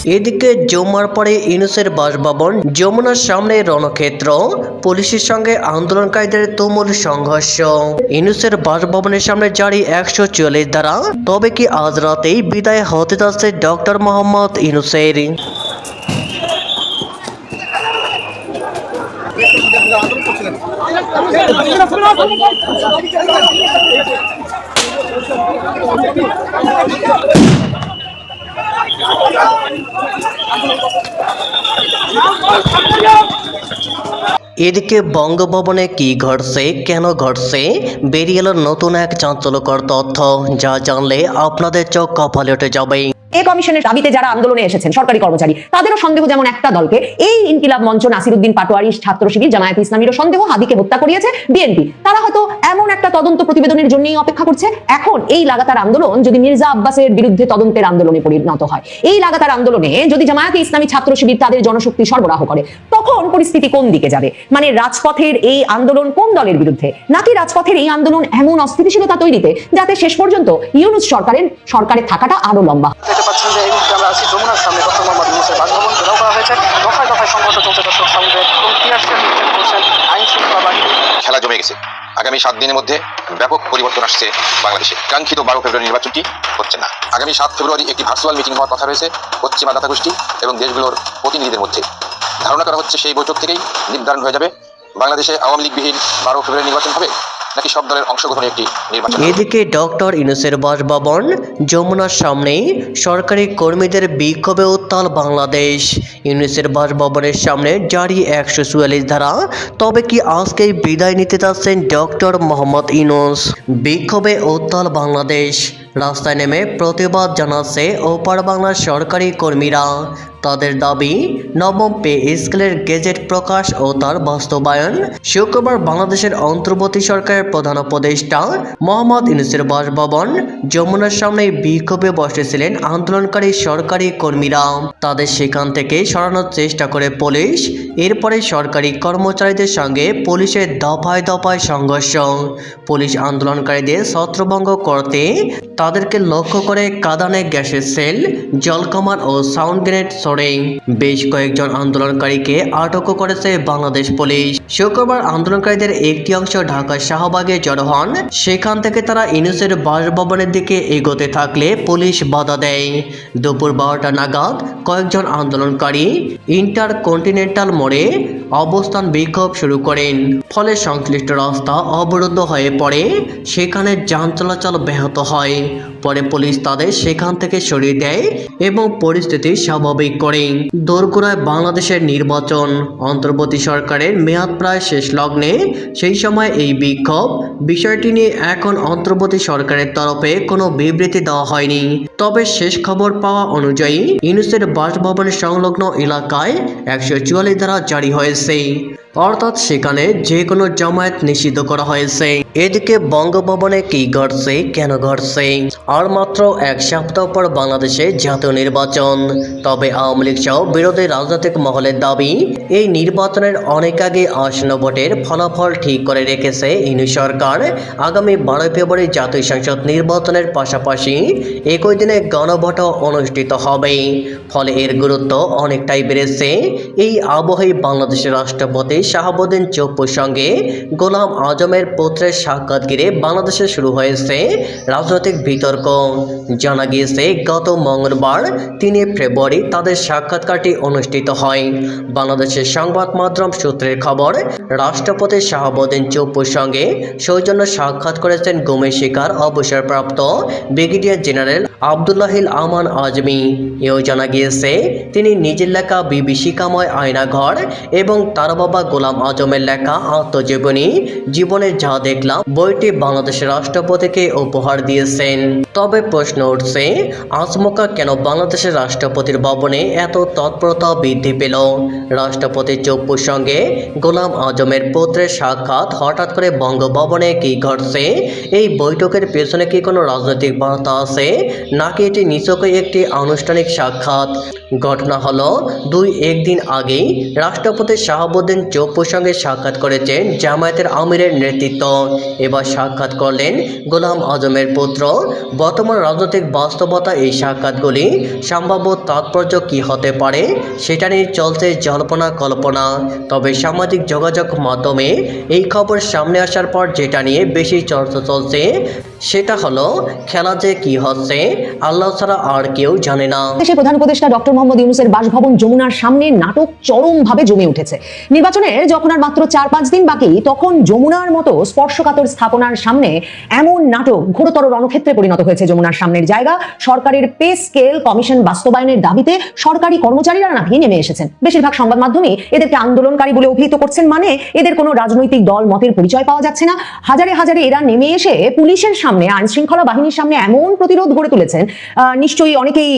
এদিকে জুম্মার পরে ইউনূসের বাসভবন যমুনার সামনে রণক্ষেত্র, পুলিশের সঙ্গে আন্দোলনকারীদের তুমুল সংঘর্ষ। ইউনূসের বাসভবনের সামনে জারি 144 ধারা। তবে কি আজ রাতেই বিদায় হতে যাচ্ছে ডক্টর মোহাম্মদ ইউনূসের? এদিকে বঙ্গভবনে কি ঘটছে, কেন ঘটছে, বেরিয়ে এলো নতুন এক চাঞ্চল্যকর তথ্য, যা জানলে আপনাদের চোখ কপালে উঠে যাবে। এই কমিশনের দাবিতে যারা আন্দোলনে এসেছেন সরকারি কর্মচারী, তাদেরও সন্দেহ যেমন একটা দলকে, এই ইনকিলাব মঞ্চ, নাসিরউদ্দিন পাটোয়ারি, ছাত্র শিবির, জামায়াতে ইসলামীরও সন্দেহ হাদিকে হত্যা করিয়েছে বিএনপি। তারা হয়তো এমন একটা তদন্ত প্রতিবেদনের জন্যই অপেক্ষা করছে। এখন এই লাগাতার আন্দোলন যদি মির্জা আব্বাসের বিরুদ্ধে তদন্তের আন্দোলনে পরিণত হয়, এই লাগাতার আন্দোলনে যদি জামায়াতে ইসলামী, ছাত্র শিবির তাদের জনশক্তি সরবরাহ করে, তখন পরিস্থিতি কোন দিকে যাবে? মানে রাজপথের এই আন্দোলন কোন দলের বিরুদ্ধে, নাকি রাজপথের এই আন্দোলন এমন অস্থিতিশীলতা তৈরিতে যাতে শেষ পর্যন্ত ইউনূস সরকারে থাকাটা আরো লম্বা। পাচ্ছেন যে এই মুহূর্তে আমরা আছি যমুনার সামনে ডক্টর মোহাম্মদ ইউনূসের বাসভবন ঘেরাও করা হয়েছে। দফায় দফায় সংঘর্ষ চলছে দর্শক সামনে এবং করছেন আইন শৃঙ্খলা বাহিনী। খেলা জমে গেছে। আগামী 7 দিনের মধ্যে ব্যাপক পরিবর্তন আসছে বাংলাদেশে। কাঙ্ক্ষিত 12 ফেব্রুয়ারি নির্বাচনটি হচ্ছে না। আগামী 7 ফেব্রুয়ারি একটি ভার্চুয়াল মিটিং হওয়ার কথা রয়েছে পশ্চিমা দাতাগোষ্ঠী এবং দেশগুলোর প্রতিনিধিদের মধ্যে। ধারণা করা হচ্ছে সেই বৈঠক থেকেই নির্ধারণ হয়ে যাবে বাংলাদেশে আওয়ামী লীগবিহীন 12 ফেব্রুয়ারি নির্বাচন হবে নাকি সব দলের অংশগ্রহণে একটি নির্বাচন। এদিকে ডক্টর ইউনূসের বাসভবন যমুনার সামনে সরকারি কর্মীদের বিক্ষোভে উত্তাল বাংলাদেশ। ইউনূসের বাসভবনের সামনে জারি 144 ধারা। তবে কি আজকেই বিদায় নিতে যাচ্ছেন ডক্টর মোহাম্মদ ইউনূস? বিক্ষোভে উত্তাল বাংলাদেশ। রাস্তায় নেমে প্রতিবাদ জানাচ্ছে ওপার বাংলার সরকারি কর্মীরা। তাদের দাবি নবম পে স্কেলের গেজেট প্রকাশ ও তার বাস্তবায়ন। শুক্রবার বাংলাদেশের অন্তর্বর্তী সরকারের প্রধান উপদেষ্টা মোহাম্মদ ইউনূসের বাসভবন যমুনার সামনে বিক্ষোভে বসেছিলেন আন্দোলনকারী সরকারি কর্মীরা। তাদের সেখান থেকে সরানোর চেষ্টা করে পুলিশ। এরপরে সরকারি কর্মচারীদের সঙ্গে পুলিশের দফায় দফায় সংঘর্ষ। পুলিশ আন্দোলনকারীদের ছত্রভঙ্গ করতে তাদেরকে লক্ষ্য করে কাঁদানে গ্যাসের সেল, জলকামান ও সাউন্ড গ্রেনেড ছড়ে বেশ কয়েকজন আন্দোলনকারীকে আটকও করেছে বাংলাদেশ পুলিশ। শুক্রবার আন্দোলনকারীদের একটি অংশ ঢাকার শাহবাগে জড়ো হন। সেখান থেকে তারা ইউনূসের বাসভবনের দিকে এগোতে থাকলে পুলিশ বাধা দেয়। দুপুর 12টা নাগাদ কয়েকজন আন্দোলনকারী ইন্টারকন্টিনেন্টাল মোড়ে অবস্থান বিক্ষোভ শুরু করেন। ফলে সংশ্লিষ্ট রাস্তা অবরুদ্ধ হয়ে পড়ে। সেখানে যান চলাচল ব্যাহত হয়। পরে পুলিশ তাদের সেখান থেকে সরিয়ে দেয় এবং পরিস্থিতি স্বাভাবিক করে। দোরগোড়ায় বাংলাদেশের নির্বাচন, অন্তর্বর্তী সরকারের মেয়াদ প্রায় শেষ লগ্নে। সেই সময় এই বিক্ষোভ বিষয়টি নিয়ে এখন অন্তর্বর্তী সরকারের তরফে কোনো বিবৃতি দেওয়া হয়নি। তবে শেষ খবর পাওয়া অনুযায়ী ইউনূসের বাসভবনের সংলগ্ন এলাকায় 144 ধারা জারি হয়েছে, অর্থাৎ সেখানে যে কোনো জামায়াত নিষিদ্ধ করা হয়েছে। এদিকে বঙ্গভবনে কি ঘটছে, কেন ঘটছে? আর মাত্র এক সপ্তাহ পর বাংলাদেশে জাতীয় নির্বাচন। তবে আওয়ামী লীগ সহ বিরোধী রাজনৈতিক মহলের দাবি, এই নির্বাচনের অনেক আগে আসন্ন ভোটের ফলাফল ঠিক করে রেখেছে ইউনূস সরকার। আগামী 12 ফেব্রুয়ারি জাতীয় সংসদ নির্বাচনের পাশাপাশি একই দিনে গণভোটও অনুষ্ঠিত হবে। ফলে এর গুরুত্ব অনেকটাই বেড়েছে। এই আবহে বাংলাদেশের রাষ্ট্রপতি শাহাবুদ্দিন চুপ্পুর সঙ্গে গোলাম আজমের পুত্রের সাক্ষাৎ ঘিরে বাংলাদেশে শুরু হয়েছে রাজনৈতিক বিতর্ক। জানা গিয়েছে গত মঙ্গলবার 3 ফেব্রুয়ারি তাদের সাক্ষাৎকারটি অনুষ্ঠিত হয়। বাংলাদেশের সংবাদ মাধ্যম সূত্রের খবর, রাষ্ট্রপতি শাহাবুদ্দিন চুপ্পুর সঙ্গে সৌজন্য সাক্ষাৎ করেছেন গুমের শিকার অবসরপ্রাপ্ত ব্রিগেডিয়ার জেনারেল আব্দুল্লাহিল আমান আজমি। এও জানা গিয়েছে তিনি নিজের লেখা বিভীষিকাময় আয়নাঘর এবং তার বাবা গোলাম আজমের লেখা আত্মজীবনী জীবনের যা দেখলাম বইটি বাংলাদেশের রাষ্ট্রপতিকে উপহার দিয়েছেন। তবে প্রশ্ন উঠছে, আচমকা কেন বাংলাদেশের রাষ্ট্রপতির ভবনে এত তৎপরতা বৃদ্ধি পেল? রাষ্ট্রপতি চুপ্পুর সঙ্গে গোলাম আজমের পুত্রের সাক্ষাৎ, হঠাৎ করে বঙ্গভবনে কি ঘটছে? এই বৈঠকের পেছনে কি কোনো রাজনৈতিক বার্তা আছে, নাকি এটি নিছকই একটি আনুষ্ঠানিক সাক্ষাৎ? ঘটনা হলো 2-1 দিন আগেই রাষ্ট্রপতি শাহাবুদ্দিন চুপ্পুর সঙ্গে সাক্ষাৎ করেছেন জামায়াতের আমিরের নেতৃত্ব। এবার সাক্ষাৎ করলেন গোলাম আজমের পুত্র। বর্তমান রাজনৈতিক বাস্তবতা এই সাক্ষাৎগুলি সম্ভাব্য তাৎপর্য কী হতে পারে সেটা নিয়ে চলছে জল্পনা কল্পনা। তবে সামাজিক যোগাযোগ মাধ্যমে এই খবর সামনে আসার পর যেটা নিয়ে বেশি চর্চা চলছে সেটা হলো খেলা যে কি হচ্ছে আল্লাহ ছাড়া আর কেউ জানে না। দেশের প্রধান উপদেষ্টা ডক্টর মোহাম্মদ ইউনূসের বাসভবন যমুনার সামনে নাটক চরমভাবে জমে উঠেছে। নির্বাচনের যখন আর মাত্র 4-5 দিন বাকি, তখন যমুনার মতো স্পর্শকাতর স্থাপনার সামনে এমন নাটক ঘোরতর রণক্ষেত্রে পরিণত হয়েছে। যমুনার সামনের জায়গা সরকারের পে স্কেল কমিশন বাস্তবায়নের দাবিতে সরকারি কর্মচারীরা নাকি নেমে এসেছেন। বেশিরভাগ সংবাদ মাধ্যমে এদেরকে আন্দোলনকারী বলে অভিহিত করছেন, মানে এদের কোনো রাজনৈতিক দল মতের পরিচয় পাওয়া যাচ্ছে না। হাজারে হাজারে এরা নেমে এসে পুলিশের সামনে, আইন শৃঙ্খলা বাহিনীর সামনে এমন প্রতিরোধ গড়ে তুলেছেন, নিশ্চয়ই অনেকেই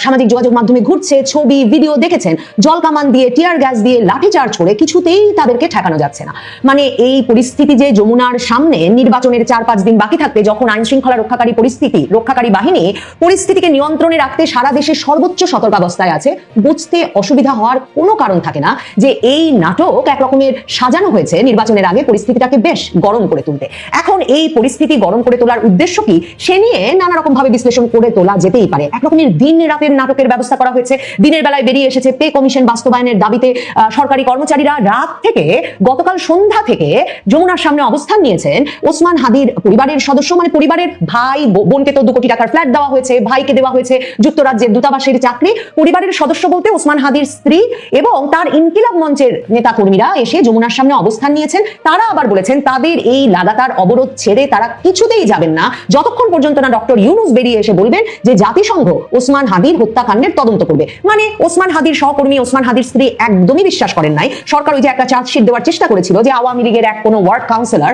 সামাজিক যোগাযোগ মাধ্যমে ঘুরছে, ছবি ভিডিও দেখেছেন। জল কামান দিয়ে, টিয়ার গ্যাস দিয়ে লাঠিচার্জ করে কিছুতেই তাদেরকে ঠেকানো যাচ্ছে না। মানে এই পরিস্থিতি যে যমুনার সামনে নির্বাচনের 4-5 দিন বাকি থাকতে, যখন আইন শৃঙ্খলা রক্ষাকারী বাহিনী পরিস্থিতিকে নিয়ন্ত্রণে রাখতে সারা দেশে সর্বোচ্চ সতর্কাবস্থায় আছে, বুঝতে অসুবিধা হওয়ার কোনো কারণ থাকে না যে এই নাটক একরকমের সাজানো হয়েছে নির্বাচনের আগে পরিস্থিতিটাকে বেশ গরম করে তুলতে। এখন এই পরিস্থিতি গরম করে তোলার উদ্দেশ্য কি সে নিয়ে নানা রকম ভাবে বিশ্লেষণ করে তোলা যেতেই পারে। একরকমের দিন রাতের নাটকের ব্যবস্থা করা হয়েছে। দিনের বেলায় বেরিয়ে এসেছে পে কমিশন বাস্তবায়নের দাবিতে সরকারি কর্মচারীরা। রাত থেকে, গতকাল সন্ধ্যা থেকে যমুনার সামনে অবস্থান নিয়েছেন ওসমান হাদির পরিবারের সদস্য, মানে পরিবারের ভাই বোনকে তো 2 কোটি টাকার ফ্ল্যাট দেওয়া হয়েছে, ভাইকে দেওয়া হয়েছে যুক্তরাজ্যের দূতাবাসের চাকরি। পরিবারের সদস্য বলতে ওসমান হাদির স্ত্রী এবং তার ইনকিলাব মঞ্চের নেতা কর্মীরা এসে যমুনার সামনে অবস্থান নিয়েছেন। তারা আবার বলেছেন তাদের এই লাগাতার অবরোধ ছেড়ে তারা কিছুতেই যাবেন না যতক্ষণ পর্যন্ত না ডক্টর ইউনূস বেরিয়ে এসে বলবেন যে জাতিসংঘ ওসমান হাদির হত্যাকাণ্ডের তদন্ত করবে। মানে ওসমান হাদির সহকর্মী, ওসমান হাদির স্ত্রী একদমই বিশ্বাস করেন নাই। সরকার ওই যে একটা চার্জশিট দেওয়ার চেষ্টা করেছিল যে আওয়ামী লীগের এক কোনো ওয়ার্ড কাউন্সিলর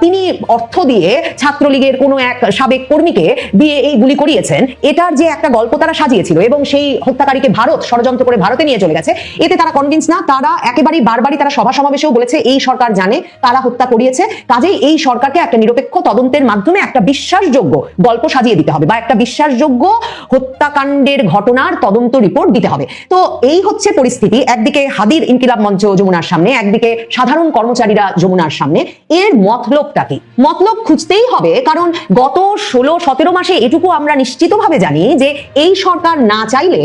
তিনি অর্থ দিয়ে ছাত্রলীগের কোনো এক সাবেক কর্মীকে দিয়ে এই গুলি করিয়েছেন, এটার যে একটা গল্প তারা সাজিয়েছিল এবং সেই হত্যাকারীকে ভারত ষড়যন্ত্র করে ভারতে নিয়ে চলে গেছে, এতে তারা কনভিন্স না। তারা একেবারেই বারবারই তারা সভা সমাবেশেও বলেছে এই সরকার জানে কারা হত্যা করিয়েছে, কাজেই এই সরকারকে একটা নিরপেক্ষ তদন্তের মাধ্যমে একটা বিশ্বাসযোগ্য গল্প সাজিয়ে দিতে হবে বা একটা বিশ্বাসযোগ্য হত্যাকাণ্ডের ঘটনার তদন্ত রিপোর্ট দিতে হবে। তো এই হচ্ছে পরিস্থিতি। একদিকে হাদির ইনকিলাব মঞ্চ যমুনার সামনে, একদিকে সাধারণ কর্মচারীরা যমুনার সামনে। এর মতলবটা কি? মতলব খুঁজতেই হবে, কারণ গত 16-17 মাসে এটুকু আমরা নিশ্চিতভাবে জানি যে এই সরকার না চাইলে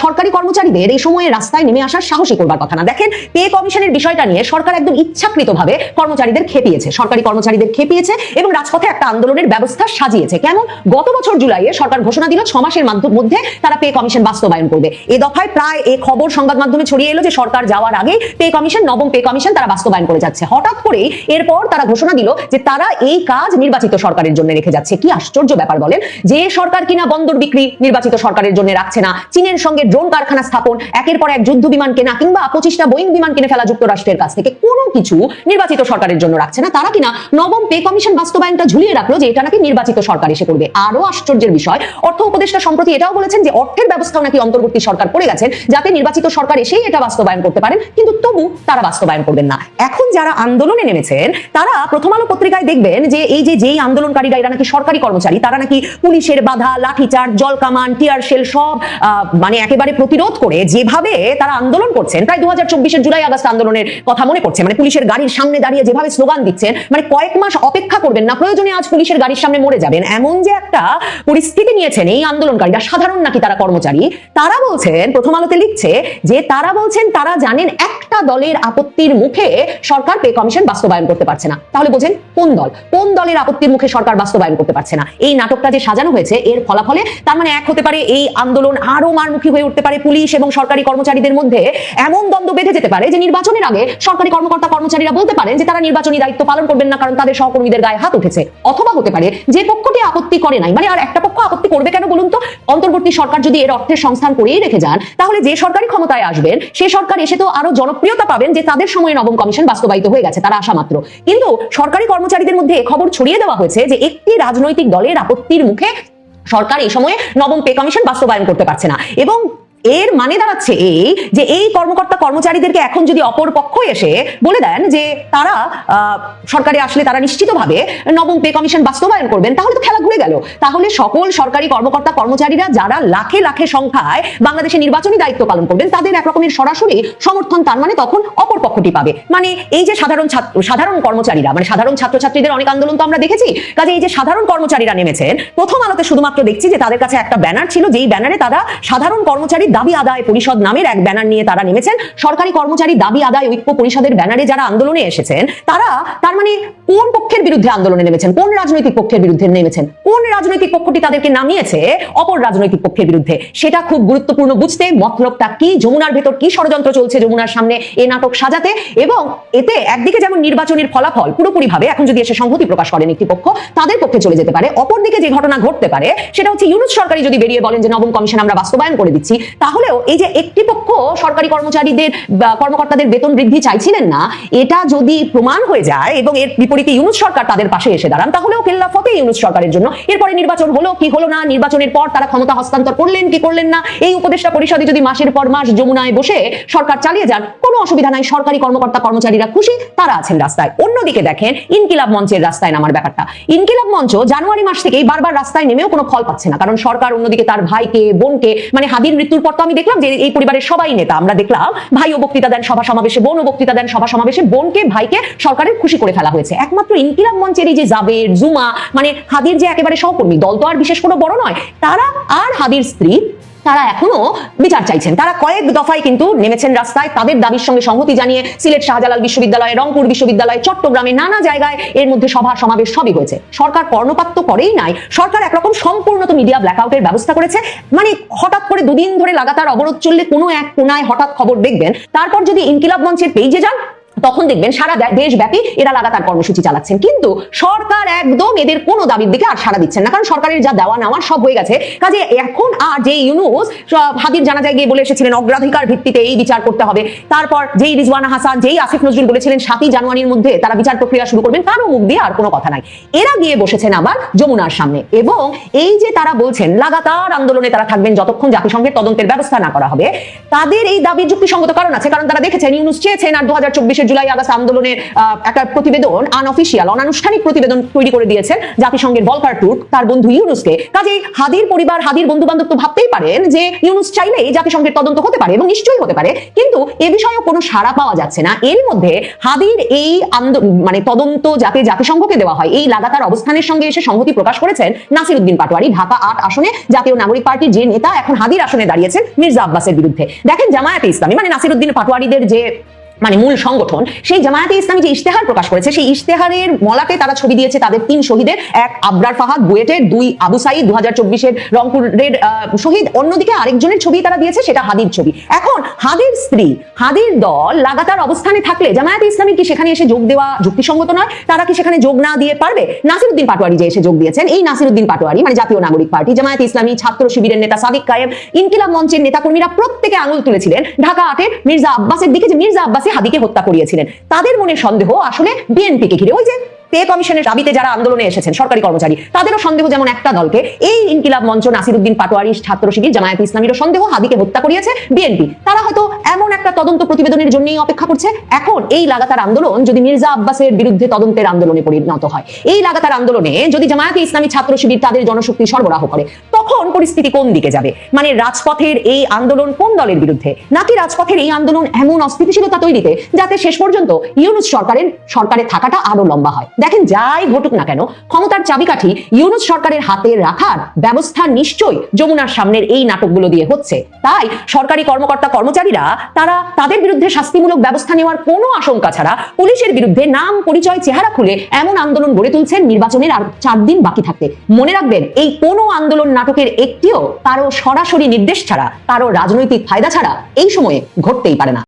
সরকারি কর্মচারীদের এই সময়ে রাস্তায় নেমে আসার সাহসী করবার কথা না। দেখেন, পে কমিশনের বিষয়টা নিয়ে সরকার একদম ইচ্ছাকৃতভাবে কর্মচারীদের খেপিয়েছে, সরকারি কর্মচারীদের খেপিয়েছে এবং রাজপথে একটা আন্দোলনের ব্যবস্থা সাজিয়েছে। কেমন? গত বছর জুলাইয়ে সরকার ঘোষণা দিল 6 মাসের মধ্যে তারা পে কমিশন বাস্তবায়ন করবে। এ দফায় প্রায় এই খবর সংবাদ মাধ্যমে ছড়িয়ে এলো যে সরকার যাওয়ার আগে পে কমিশন, নবম পে কমিশন তারা বাস্তবায়ন করে যাচ্ছে। হঠাৎ করেই এরপর তারা ঘোষণা দিল যে তারা এই কাজ নির্বাচিত সরকারের জন্য রেখে যাচ্ছে। কি আশ্চর্য ব্যাপার বলেন, যে সরকার কিনা বন্দর বিক্রি নির্বাচিত সরকারের জন্য রাখছে না, চীনের সঙ্গে ড্রোন কারখানা স্থাপন, একের পর এক যুদ্ধ বিমান কেনা কিংবা 25টা বোয়িং বিমান কিনে ফেলা যুক্তরাষ্ট্রের কাছ থেকে, কোনো কিছু নির্বাচিত সরকারের জন্য রাখছে না, তারা কিনা নবম পে কমিশন বাস্তবায়নটা ঝুলিয়ে রাখলো যে এটা নাকি নির্বাচিত সরকার এসে করবে। আরো আশ্চর্যের বিষয়, অর্থ উপদেষ্টা সম্প্রতি এটাও বলেছেন যে অর্থের ব্যবস্থাও নাকি অন্তর্বর্তী সরকার করে গেছেন যাতে নির্বাচিত সরকার এসেই এটা বাস্তবায়ন করতে পারেন, কিন্তু তবু তারা বাস্তবায়ন করবেন না। এখন যারা আন্দোলনে নেমেছেন তারা প্রথম আলো পত্রিকায় দেখবেন যে এই যেই আন্দোলনকারীরা এরা নাকি সরকারি কর্মচারী, তারা নাকি পুলিশের বাধা, লাঠিচার্জ, জল কামান, টিয়ার শেল সব মানে একেবারে প্রতিরোধ করে যেভাবে তারা আন্দোলন করছেন, প্রায় 2024-এর জুলাই আগস্ট আন্দোলনের কথা মনে পড়ছে। মানে পুলিশের গাড়ির সামনে দাঁড়িয়ে যেভাবে স্লোগান দিচ্ছেন, মানে কয়েক মাস অপেক্ষা করবেন না, প্রয়োজনে আজ পুলিশের গাড়ির সামনে মরে যাবেন, এমন যে একটা পরিস্থিতি নিয়েছেন এই আন্দোলনকারীরা। সাধারণ নাকি তারা কর্মচারী। তারা বলছেন, প্রথম আলোতে লিখছে যে তারা বলছেন তারা জানেন একটা দলের আপত্তির মুখে সরকার পে কমিশন বাস্তবায়ন করতে পারছে না। তাহলে বোঝেন কোন দলের আপত্তির মুখে সরকার বাস্তবায়ন করতে পারছে না। এই নাটকটা যে সাজানো হয়েছে এর ফলাফলে তার মানে এক হতে পারে এই আন্দোলন আরো মারমুখী হয়ে উঠতে পারে, পুলিশ এবং সরকারি কর্মচারীদের মধ্যে এমন দ্বন্দ্ব বেঁধে যেতে পারে যে নির্বাচনের আগে সরকারি কর্মচারীরা বলতে পারেন যে তারা নির্বাচনী দায়িত্ব পালন করবেন না কারণ তাদের সহকর্মীদের গায়ে হাত উঠেছে। অথবা হতে পারে যে পক্ষটি আপত্তি করে নাই, মানে আর একটা পক্ষ আপত্তি করবে কেন বলুন তো, অন্তর্বর্তী সরকার যদি এর অর্থের সংস্থান করেই রেখে যান তাহলে যে সরকারি ক্ষমতায় আসবেন সে সরকার এসে তো আরো জনপ্রিয়তা পাবেন যে তাদের সময়ে নবম কমিশন বাস্তবায়িত হয়ে গেছে, তারা আসা মাত্র। কিন্তু সরকারি কর্মচারীদের মধ্যে খবর ছড়িয়ে দেওয়া হয়েছে যে একটি রাজনৈতিক দলের আপত্তির মুখে সরকার এই সময়ে নবম পে কমিশন বাস্তবায়ন করতে পারছে না। এবং এর মানে দাঁড়াচ্ছে এই যে এই কর্মকর্তা কর্মচারীদেরকে এখন যদি অপর পক্ষ এসে বলে দেন যে তারা সরকারে আসলে তারা নিশ্চিতভাবে নবম পে কমিশন বাস্তবায়ন করবেন, তাহলে তো খেলা ঘুরে গেল। তাহলে সকল সরকারি কর্মকর্তা কর্মচারীরা যারা লাখে লাখে সংখ্যায় বাংলাদেশে নির্বাচনী দায়িত্ব পালন করবেন তাদের একরকমের সরাসরি সমর্থন, তার মানে তখন অপর পক্ষটি পাবে। মানে এই যে সাধারণ কর্মচারীরা, মানে সাধারণ ছাত্রছাত্রীদের অনেক আন্দোলন তো আমরা দেখেছি, কাজে এই যে সাধারণ কর্মচারীরা নেমেছেন, প্রথম আলোতে শুধুমাত্র দেখছি যে তাদের কাছে একটা ব্যানার ছিল, যেই ব্যানারে তারা সাধারণ কর্মচারী দাবি আদায় পরিষদ নামের এক ব্যানার নিয়ে তারা নেমেছেন। সরকারি কর্মচারী দাবি আদায় ঐক্য পরিষদের ব্যানারে যারা আন্দোলনে এসেছেন তারা তার মানে কোন পক্ষের বিরুদ্ধে আন্দোলনে নেমেছেন, কোন রাজনৈতিক পক্ষের বিরুদ্ধে নেমেছেন, কোন রাজনৈতিক পক্ষটি তাদেরকে নামিয়েছে অপর রাজনৈতিক পক্ষের বিরুদ্ধে, সেটা খুব গুরুত্বপূর্ণ বুঝতে। মতলবটা কি, যমুনার ভেতর কি ষড়যন্ত্র চলছে যমুনার সামনে এ নাটক সাজাতে। এবং এতে একদিকে যেমন নির্বাচনের ফলাফল পুরোপুরি ভাবে এখন যদি এসে সংহতি প্রকাশ করেন একটি পক্ষ, তাদের পক্ষে চলে যেতে পারে। অপরদিকে যে ঘটনা ঘটতে পারে সেটা হচ্ছে ইউনূস সরকারি যদি বেরিয়ে বলেন যে নবম কমিশন আমরা বাস্তবায়ন করে দিচ্ছি, তাহলেও এই যে একটি পক্ষ সরকারি কর্মচারীদের কর্মকর্তাদের বেতন বৃদ্ধি চাইছিলেন না, এটা যদি প্রমাণ হয়ে যায় এবং এর বিপরীতে ইউনূস সরকার তাদের পাশে এসে দাঁড়ান, তাহলেও কেল্লা ফতে ইউনূস সরকারের জন্য। এরপরে নির্বাচন হলো কি হলো না, নির্বাচনের পর তারা ক্ষমতা হস্তান্তর করলেন কি করলেন না, এই উপদেষ্টা পরিষদে যদি মাসের পর মাস যমুনায় বসে সরকার চালিয়ে যান, কোনো অসুবিধা নাই, সরকারি কর্মকর্তা কর্মচারীরা খুশি, তারা আছেন রাস্তায়। অন্যদিকে দেখেন ইনকিলাব মঞ্চের রাস্তায় নামার ব্যাপারটা। ইনকিলাব মঞ্চ জানুয়ারি মাস থেকেই বারবার রাস্তায় নেমেও কোনো ফল পাচ্ছে না, কারণ সরকার অন্যদিকে তার ভাইকে বোনকে, মানে হাদির মৃত্যুর পর তো আমি দেখলাম যে এই পরিবারের সবাই নেতা, আমরা দেখলাম ভাইও বক্তৃতা দেন সভা সমাবেশে, বোনও বক্তৃতা দেন সভা সমাবেশে, বোনকে ভাইকে সরকারের খুশি করে ফেলা হয়েছে। একমাত্র ইনকিলাব মঞ্চের এই যে জাবের জুমা, মানে হাদির যে একেবারে সহকর্মী, দল তো আর বিশেষ কোনো বড় নয়, তারা আর হাদির স্ত্রী তারা এখনো বিচার চাইছেন। তারা কয়েক দফায় কিন্তু নেমেছেন রাস্তায় তাদের দাবির সঙ্গে সংহতি জানিয়ে। সিলেট শাহজালাল বিশ্ববিদ্যালয়, রংপুর বিশ্ববিদ্যালয়, চট্টগ্রামে নানা জায়গায় এর মধ্যে সভা সমাবেশ সবই হয়েছে। সরকার কর্ণপাত তো করেই নাই, সরকার একরকম সম্পূর্ণ তো মিডিয়া ব্ল্যাকআউটের ব্যবস্থা করেছে। মানে হঠাৎ করে দুদিন ধরে লাগাতার অবরোধ চললে কোনো এক কোনায় হঠাৎ খবর দেখবেন, তারপর যদি ইনকিলাব মঞ্চের পেজে যান তখন দেখবেন সারা দেশব্যাপী এরা লাগাতার কর্মসূচি চালাচ্ছেন, কিন্তু সরকার একদম এদের কোনো দাবির দিকে আর সাড়া দিচ্ছেন না, কারণ সরকারের যা দেওয়া নেওয়ার সব হয়ে গেছে। কাজে এখন আর যে ইউনূস হাদির জানাজায় গিয়ে বলে এসেছিলেন অগ্রাধিকার ভিত্তিতে এই বিচার করতে হবে, তারপর যেই রিজওয়ানা হাসান, যেই আসিফ নজরুল বলেছিলেন 7ই জানুয়ারির মধ্যে তারা বিচার প্রক্রিয়া শুরু করবেন, কারো মুখ দিয়ে আর কোনো কথা নাই। এরা গিয়ে বসেছেন আবার যমুনার সামনে, এবং এই যে তারা বলছেন লাগাতার আন্দোলনে তারা থাকবেন যতক্ষণ জাতিসংঘের তদন্তের ব্যবস্থা না করা হবে, তাদের এই দাবির যুক্তিসঙ্গত কারণ আছে। কারণ তারা দেখেছেন ইউনূস চেয়েছেন আর 2024 জুলাই আগস্ট আন্দোলনের একটা প্রতিবেদন, আনঅফিশিয়াল অনানুষ্ঠানিক প্রতিবেদন তৈরি করে দিয়েছেন জাতিসংঘের ভলকার টুর্ক তার বন্ধু ইউনূসকে। কাজেই হাদির পরিবার, হাদির বন্ধু বান্ধব তো ভাবতেই পারেন যে ইউনূস চাইলেই জাতিসংঘের তদন্ত হতে পারে, এবং নিশ্চয়ই হতে পারে, কিন্তু এ বিষয়েও কোনো সাড়া পাওয়া যাচ্ছে না। এর মধ্যে হাদির এই মানে তদন্ত যাতে জাতিসংঘকে দেওয়া হয়, এই লাগাতার অবস্থানের সঙ্গে এসে সংহতি প্রকাশ করেছেন নাসির উদ্দিন পাটোয়ারি, ঢাকা 8 আসনে জাতীয় নাগরিক পার্টির যে নেতা, এখন হাদির আসনে দাঁড়িয়েছেন মির্জা আব্বাসের বিরুদ্ধে। দেখেন জামায়াতে ইসলামী মানে নাসির উদ্দিন পাটোয়ারিদের যে মানে মূল সংগঠন, সেই জামায়াতে ইসলামী যে ইশতেহার প্রকাশ করেছে, সেই ইশতেহারের মলাটে তারা ছবি দিয়েছে তাদের 3 শহীদের, এক আবরার ফাহাদ বুয়েটের, 2 আবু সাইদ 2024 রংপুরের শহীদ, অন্যদিকে আরেকজনের ছবি তারা দিয়েছে সেটা হাদির ছবি। এখন হাদির স্ত্রী, হাদির দল লাগাতার অবস্থানে থাকলে জামায়াতে ইসলামী কি সেখানে এসে যোগ দেওয়া যুক্তিসঙ্গত নয়? তারা কি সেখানে যোগ না দিয়ে পারবে? নাসির উদ্দিন পাটোয়ারি যে এসে যোগ দিয়েছেন, এই নাসির উদ্দিন পাটোয়ারি মানে জাতীয় নাগরিক পার্টি, জামায়াতে ইসলামী, ছাত্র শিবিরের নেতা সাদিক কায়েম, ইনকিলাব মঞ্চের নেতাকর্মীরা প্রত্যেকে আঙুল তুলেছিলেন ঢাকা 8-এর মির্জা আব্বাসের দিকে, যে মির্জা আব্বাসী হাদিকে হত্যা করিয়েছিলেন। তাদের মনে সন্দেহ আসলে বিএনপিকে ঘিরে। ওই যে পে কমিশনের দাবিতে যারা আন্দোলনে এসেছেন সরকারি কর্মচারী, তাদেরও সন্দেহ যেমন একটা দলকে, এই ইনকিলাব মঞ্চ, নাসির উদ্দিন পাটোয়ারি, ছাত্র শিবির, জামায়াতে ইসলামীরও সন্দেহ হাদিকে হত্যা করিয়েছে বিএনপি। তারা হয়তো এমন একটা তদন্ত প্রতিবেদনের জন্যই অপেক্ষা করছে। এখন এই লাগাতার আন্দোলন যদি মির্জা আব্বাসের বিরুদ্ধে তদন্তের আন্দোলনে পরিণত হয়, এই লাগাতার আন্দোলনে যদি জামায়াতে ইসলামী, ছাত্র শিবির তাদের জনশক্তি সরবরাহ করে, তখন পরিস্থিতি কোন দিকে যাবে? মানে রাজপথের এই আন্দোলন কোন দলের বিরুদ্ধে, নাকি রাজপথের এই আন্দোলন এমন অস্থিতিশীলতা তৈরিতে যাতে শেষ পর্যন্ত ইউনূস সরকারে থাকাটা আরো লম্বা হয়? দেখেন যাই ঘটুক না কেন, ক্ষমতার চাবিকাঠি ইউনূস সরকারের হাতে রাখার ব্যবস্থা নিশ্চয়ই যমুনার সামনের এই নাটকগুলো দিয়ে হচ্ছে। তাই সরকারি কর্মকর্তা কর্মচারীরা তারা তাদের বিরুদ্ধে শাস্তিমূলক ব্যবস্থা নেওয়ার কোনো আশঙ্কা ছাড়া পুলিশের বিরুদ্ধে নাম, পরিচয়, চেহারা খুলে এমন আন্দোলন গড়ে তুলছেন নির্বাচনের আর 4 দিন বাকি থাকতে। মনে রাখবেন, এই কোনো আন্দোলন নাটকের একটিও কারো সরাসরি নির্দেশ ছাড়া, কারো রাজনৈতিক ফায়দা ছাড়া এই সময়ে ঘটতেই পারে না।